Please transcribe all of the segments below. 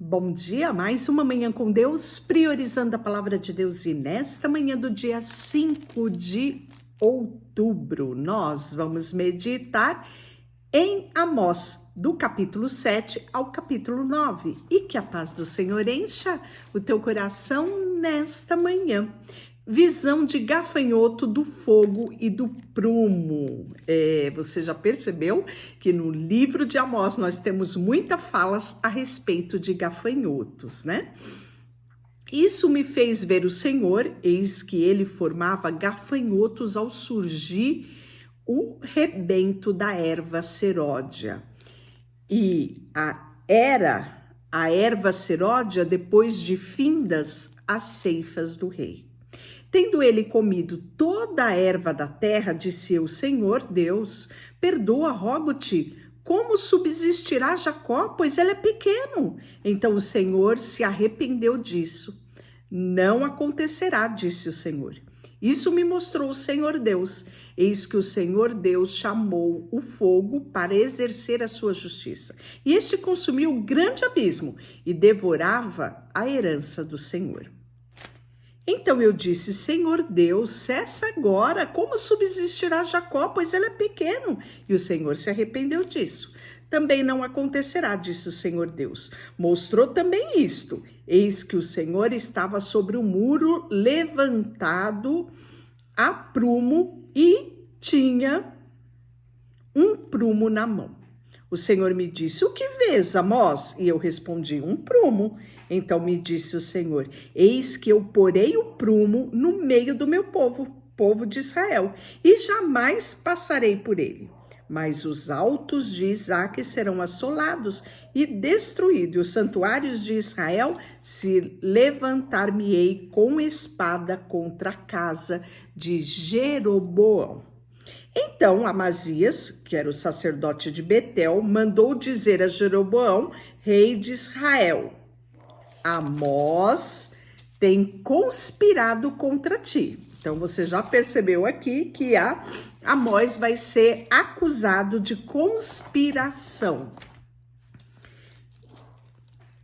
Bom dia, mais uma manhã com Deus, priorizando a palavra de Deus. E nesta manhã do dia 5 de outubro, nós vamos meditar em Amós, do capítulo 7 ao capítulo 9. E que a paz do Senhor encha o teu coração nesta manhã. Visão de gafanhoto do fogo e do prumo. Você já percebeu que no livro de Amós nós temos muitas falas a respeito de gafanhotos, né? Isso me fez ver o Senhor, eis que ele formava gafanhotos ao surgir o rebento da erva seródia. E era a erva seródia depois de findas as ceifas do rei. Tendo ele comido toda a erva da terra, disse o Senhor Deus, perdoa, rogo-te, como subsistirá Jacó, pois ele é pequeno? Então o Senhor se arrependeu disso. Não acontecerá, disse o Senhor. Isso me mostrou o Senhor Deus. Eis que o Senhor Deus chamou o fogo para exercer a sua justiça. E este consumiu o grande abismo e devorava a herança do Senhor. Então eu disse, Senhor Deus, cessa agora, como subsistirá Jacó, pois ele é pequeno? E o Senhor se arrependeu disso. Também não acontecerá, disse o Senhor Deus. Mostrou também isto, eis que o Senhor estava sobre o muro levantado a prumo e tinha um prumo na mão. O Senhor me disse, o que vês, Amós? E eu respondi, um prumo. Então me disse o Senhor, eis que eu porei o prumo no meio do meu povo de Israel, e jamais passarei por ele. Mas os altos de Isaque serão assolados e destruídos, e os santuários de Israel se levantar-me-ei com espada contra a casa de Jeroboão. Então Amazias, que era o sacerdote de Betel, mandou dizer a Jeroboão, rei de Israel, Amós tem conspirado contra ti. Então você já percebeu aqui que Amós vai ser acusado de conspiração.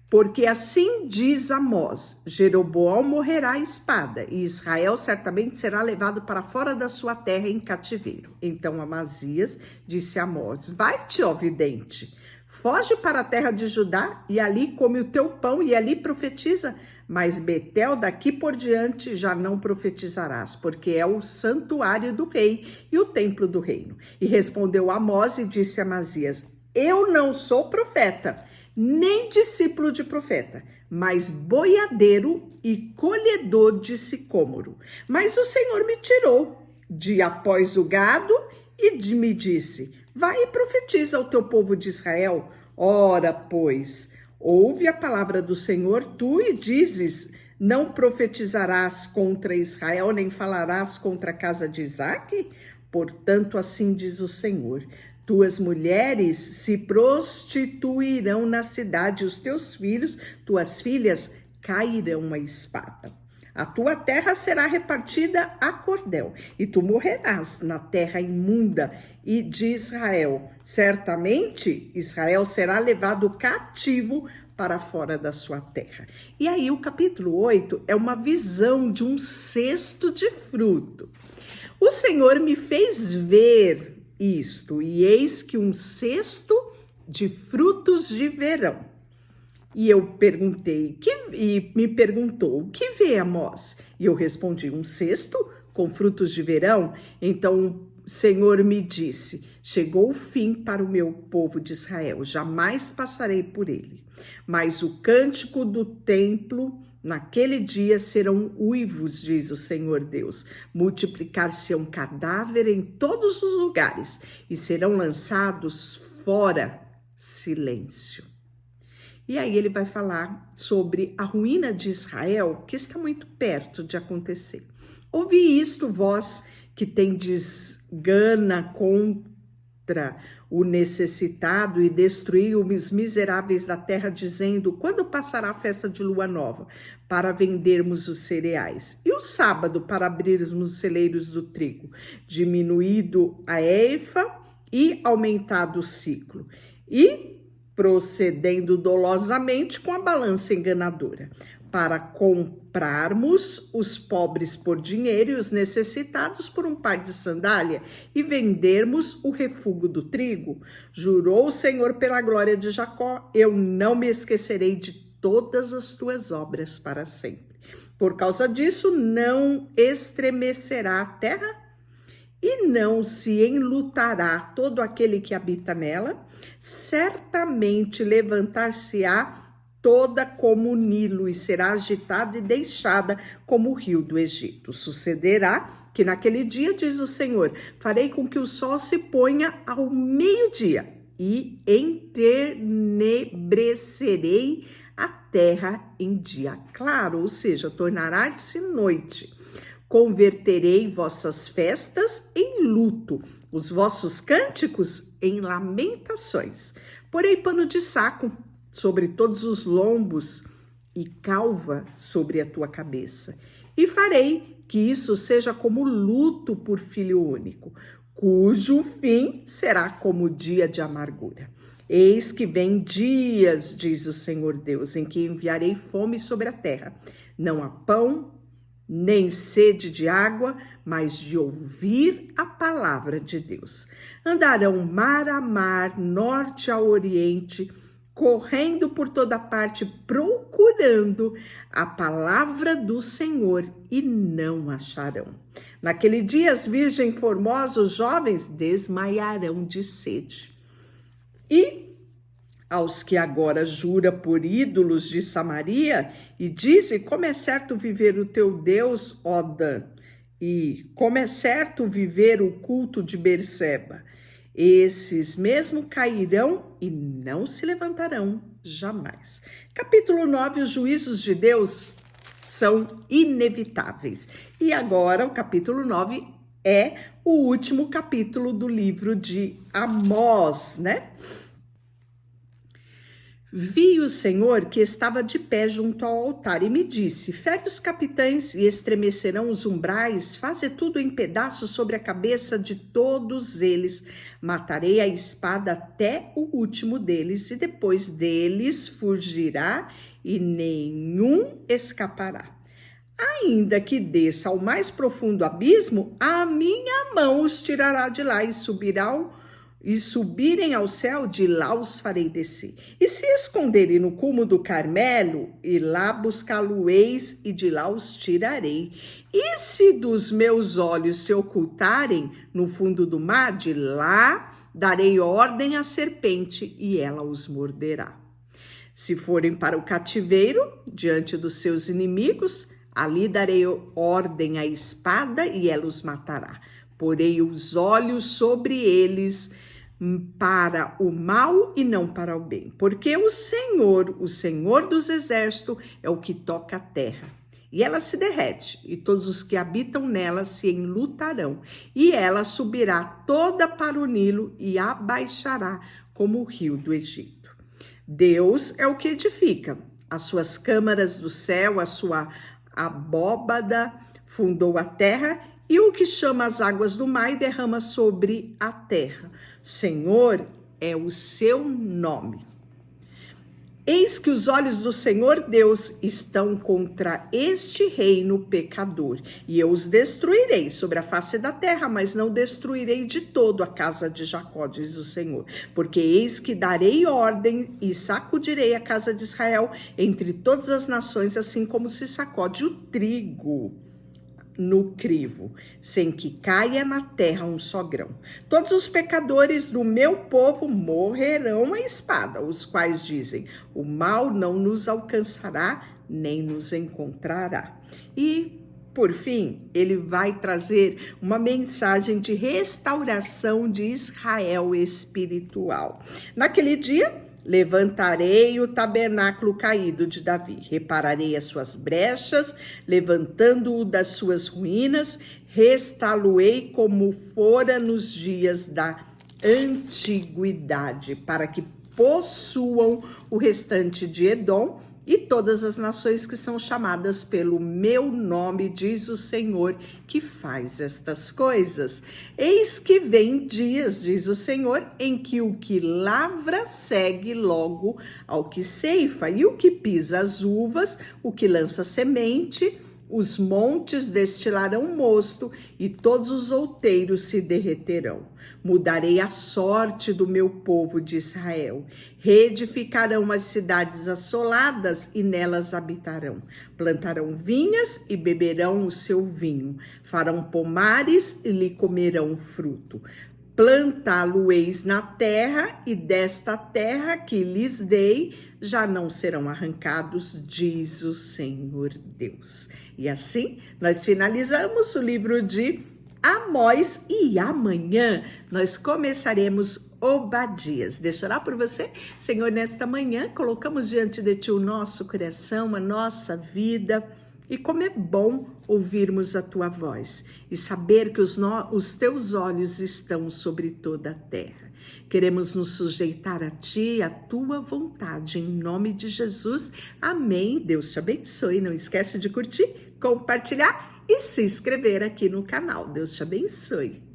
Porque assim diz Amós, Jeroboão morrerá à espada, e Israel certamente será levado para fora da sua terra em cativeiro. Então Amazias disse a Amós, vai-te, ó vidente, foge para a terra de Judá, e ali come o teu pão, e ali profetiza. Mas Betel, daqui por diante, já não profetizarás, porque é o santuário do rei e o templo do reino. E respondeu Amós e disse a Amazias, eu não sou profeta, nem discípulo de profeta, mas boiadeiro e colhedor de sicômoro. Mas o Senhor me tirou de após o gado e me disse, vai e profetiza ao teu povo de Israel. Ora, pois, ouve a palavra do Senhor, tu e dizes, não profetizarás contra Israel, nem falarás contra a casa de Isaque? Portanto, assim diz o Senhor, tuas mulheres se prostituirão na cidade, os teus filhos, tuas filhas cairão à espada. A tua terra será repartida a cordel, e tu morrerás na terra imunda e de Israel. Certamente, Israel será levado cativo para fora da sua terra. E aí, o capítulo 8 é uma visão de um cesto de fruto. O Senhor me fez ver isto, e eis que um cesto de frutos de verão. E eu perguntei, e me perguntou, o que vê, Amós? E eu respondi, um cesto com frutos de verão? Então o Senhor me disse, chegou o fim para o meu povo de Israel, jamais passarei por ele. Mas o cântico do templo, naquele dia serão uivos, diz o Senhor Deus. Multiplicar-se-ão cadáver em todos os lugares e serão lançados fora silêncio. E aí ele vai falar sobre a ruína de Israel, que está muito perto de acontecer. Ouvi isto, vós que tendes gana contra o necessitado e destruí os miseráveis da terra, dizendo, quando passará a festa de lua nova, para vendermos os cereais? E o sábado, para abrirmos os celeiros do trigo? Diminuído a efa e aumentado o ciclo. E procedendo dolosamente com a balança enganadora, para comprarmos os pobres por dinheiro e os necessitados por um par de sandália e vendermos o refúgio do trigo. Jurou o Senhor pela glória de Jacó: eu não me esquecerei de todas as tuas obras para sempre. Por causa disso, não estremecerá a terra e não se enlutará todo aquele que habita nela. Certamente levantar-se-á toda como o Nilo e será agitada e deixada como o rio do Egito. Sucederá que naquele dia, diz o Senhor, farei com que o sol se ponha ao meio-dia e entenebrecerei a terra em dia claro, ou seja, tornará-se noite. Converterei vossas festas em luto, os vossos cânticos em lamentações. Porei pano de saco sobre todos os lombos e calva sobre a tua cabeça. E farei que isso seja como luto por filho único, cujo fim será como dia de amargura. Eis que vem dias, diz o Senhor Deus, em que enviarei fome sobre a terra. Não há pão, nem sede de água, mas de ouvir a palavra de Deus. Andarão mar a mar, norte a oriente, correndo por toda parte, procurando a palavra do Senhor e não acharão. Naquele dia, as virgens formosas, os jovens, desmaiarão de sede. E aos que agora jura por ídolos de Samaria e dizem: como é certo viver o teu Deus, ó Dan, e como é certo viver o culto de Berseba, esses mesmo cairão e não se levantarão jamais. Capítulo 9, os juízos de Deus são inevitáveis. E agora o capítulo 9 é o último capítulo do livro de Amós, né? Vi o Senhor que estava de pé junto ao altar e me disse: fere os capitães e estremecerão os umbrais, faze tudo em pedaços sobre a cabeça de todos eles. Matarei a espada até o último deles e depois deles fugirá e nenhum escapará. Ainda que desça ao mais profundo abismo, a minha mão os tirará de lá e subirem ao céu, de lá os farei descer. E se esconderem no cume do Carmelo, e lá buscá-lo-eis, e de lá os tirarei. E se dos meus olhos se ocultarem no fundo do mar, de lá darei ordem à serpente, e ela os morderá. Se forem para o cativeiro, diante dos seus inimigos, ali darei ordem à espada, e ela os matará. Porei os olhos sobre eles para o mal e não para o bem, porque o Senhor dos exércitos, é o que toca a terra. E ela se derrete, e todos os que habitam nela se enlutarão, e ela subirá toda para o Nilo e abaixará como o rio do Egito. Deus é o que edifica as suas câmaras do céu, a sua abóbada fundou a terra, e o que chama as águas do mar e derrama sobre a terra. Senhor é o seu nome. Eis que os olhos do Senhor Deus estão contra este reino pecador, e eu os destruirei sobre a face da terra, mas não destruirei de todo a casa de Jacó, diz o Senhor. Porque eis que darei ordem e sacudirei a casa de Israel entre todas as nações, assim como se sacode o trigo no crivo, sem que caia na terra um só grão. Todos os pecadores do meu povo morrerão à espada, os quais dizem: o mal não nos alcançará, nem nos encontrará. E, por fim, ele vai trazer uma mensagem de restauração de Israel espiritual. Naquele dia, levantarei o tabernáculo caído de Davi, repararei as suas brechas, levantando-o das suas ruínas, restá-lo-ei como fora nos dias da antiguidade, para que possuam o restante de Edom, e todas as nações que são chamadas pelo meu nome, diz o Senhor, que faz estas coisas. Eis que vem dias, diz o Senhor, em que o que lavra segue logo ao que ceifa, e o que pisa as uvas, o que lança semente, os montes destilarão mosto e todos os outeiros se derreterão. Mudarei a sorte do meu povo de Israel. Reedificarão as cidades assoladas e nelas habitarão. Plantarão vinhas e beberão o seu vinho. Farão pomares e lhe comerão fruto. Plantá-lo-eis na terra, e desta terra que lhes dei já não serão arrancados, diz o Senhor Deus. E assim nós finalizamos o livro de Amós, e amanhã nós começaremos Obadias. Deixa eu orar por você. Senhor, nesta manhã colocamos diante de Ti o nosso coração, a nossa vida. E como é bom ouvirmos a Tua voz e saber que os Teus olhos estão sobre toda a terra. Queremos nos sujeitar a Ti, a Tua vontade, em nome de Jesus. Amém. Deus te abençoe. Não esquece de curtir, compartilhar e se inscrever aqui no canal. Deus te abençoe.